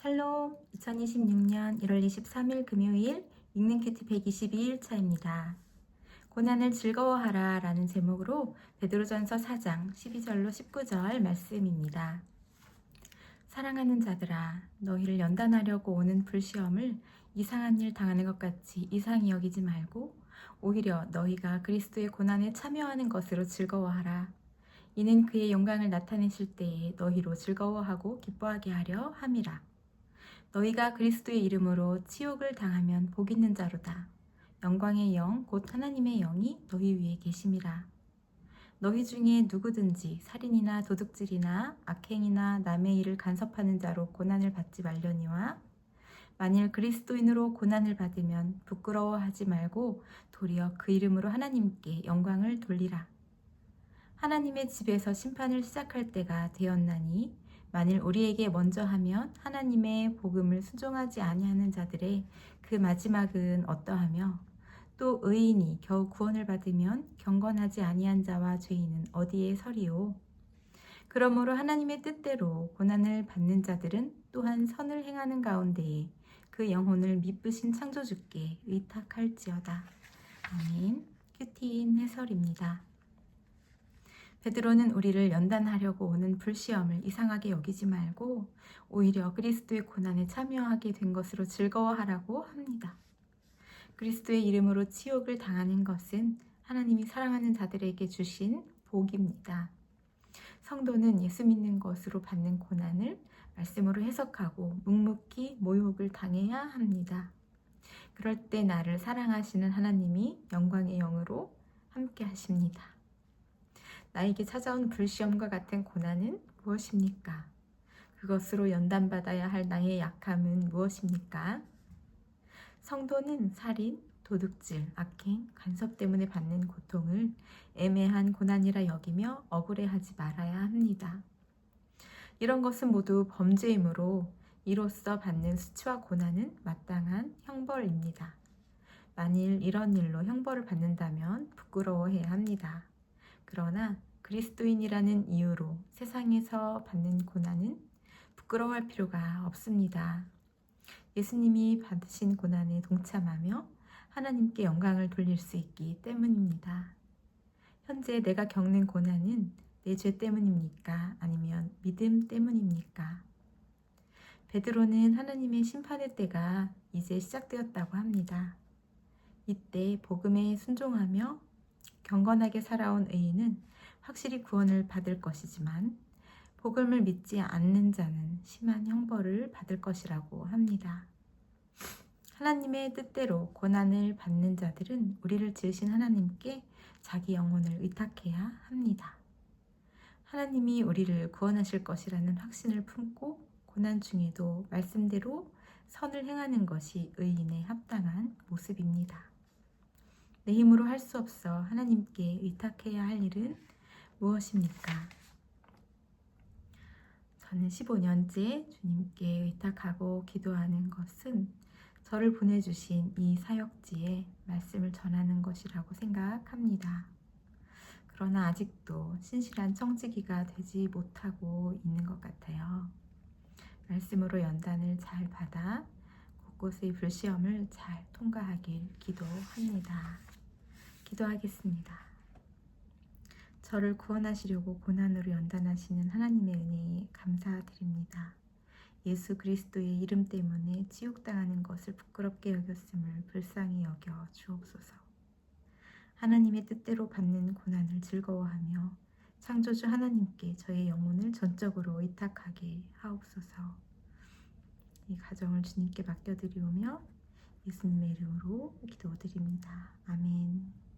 샬롬, 2026년 1월 23일 금요일 읽는 큐티 122일차입니다. 고난을 즐거워하라 라는 제목으로 베드로전서 4장 12절로 19절 말씀입니다. 사랑하는 자들아, 너희를 연단하려고 오는 불시험을 이상한 일 당하는 것 같이 이상히 여기지 말고 오히려 너희가 그리스도의 고난에 참여하는 것으로 즐거워하라. 이는 그의 영광을 나타내실 때에 너희로 즐거워하고 기뻐하게 하려 함이라. 너희가 그리스도의 이름으로 치욕을 당하면 복 있는 자로다. 영광의 영, 곧 하나님의 영이 너희 위에 계심이라. 너희 중에 누구든지 살인이나 도둑질이나 악행이나 남의 일을 간섭하는 자로 고난을 받지 말려니와 만일 그리스도인으로 고난을 받으면 부끄러워하지 말고 도리어 그 이름으로 하나님께 영광을 돌리라. 하나님의 집에서 심판을 시작할 때가 되었나니 만일 우리에게 먼저 하면 하나님의 복음을 순종하지 아니하는 자들의 그 마지막은 어떠하며 또 의인이 겨우 구원을 받으면 경건하지 아니한 자와 죄인은 어디에 서리요. 그러므로 하나님의 뜻대로 고난을 받는 자들은 또한 선을 행하는 가운데에 그 영혼을 미쁘신 창조주께 의탁할지어다. 아멘. 큐티인 해설입니다. 베드로는 우리를 연단하려고 오는 불시험을 이상하게 여기지 말고 오히려 그리스도의 고난에 참여하게 된 것으로 즐거워하라고 합니다. 그리스도의 이름으로 치욕을 당하는 것은 하나님이 사랑하는 자들에게 주신 복입니다. 성도는 예수 믿는 것으로 받는 고난을 말씀으로 해석하고 묵묵히 모욕을 당해야 합니다. 그럴 때 나를 사랑하시는 하나님이 영광의 영으로 함께 하십니다. 나에게 찾아온 불시험과 같은 고난은 무엇입니까? 그것으로 연단받아야 할 나의 약함은 무엇입니까? 성도는 살인, 도둑질, 악행, 간섭 때문에 받는 고통을 애매한 고난이라 여기며 억울해하지 말아야 합니다. 이런 것은 모두 범죄이므로 이로써 받는 수치와 고난은 마땅한 형벌입니다. 만일 이런 일로 형벌을 받는다면 부끄러워해야 합니다. 그러나 그리스도인이라는 이유로 세상에서 받는 고난은 부끄러워할 필요가 없습니다. 예수님이 받으신 고난에 동참하며 하나님께 영광을 돌릴 수 있기 때문입니다. 현재 내가 겪는 고난은 내 죄 때문입니까? 아니면 믿음 때문입니까? 베드로는 하나님의 심판의 때가 이제 시작되었다고 합니다. 이때 복음에 순종하며 경건하게 살아온 의인은 확실히 구원을 받을 것이지만 복음을 믿지 않는 자는 심한 형벌을 받을 것이라고 합니다. 하나님의 뜻대로 고난을 받는 자들은 우리를 지으신 하나님께 자기 영혼을 의탁해야 합니다. 하나님이 우리를 구원하실 것이라는 확신을 품고 고난 중에도 말씀대로 선을 행하는 것이 의인의 합당한 모습입니다. 내 힘으로 할 수 없어 하나님께 의탁해야 할 일은 무엇입니까? 저는 15년째 주님께 의탁하고 기도하는 것은 저를 보내주신 이 사역지에 말씀을 전하는 것이라고 생각합니다. 그러나 아직도 신실한 청지기가 되지 못하고 있는 것 같아요. 말씀으로 연단을 잘 받아 곳곳의 불시험을 잘 통과하길 기도합니다. 기도하겠습니다. 저를 구원하시려고 고난으로 연단하시는 하나님의 은혜에 감사드립니다. 예수 그리스도의 이름 때문에 치욕당하는 것을 부끄럽게 여겼음을 불쌍히 여겨 주옵소서. 하나님의 뜻대로 받는 고난을 즐거워하며 창조주 하나님께 저의 영혼을 전적으로 의탁하게 하옵소서. 이 가정을 주님께 맡겨드리오며 예수님의 이름으로 기도드립니다. 아멘.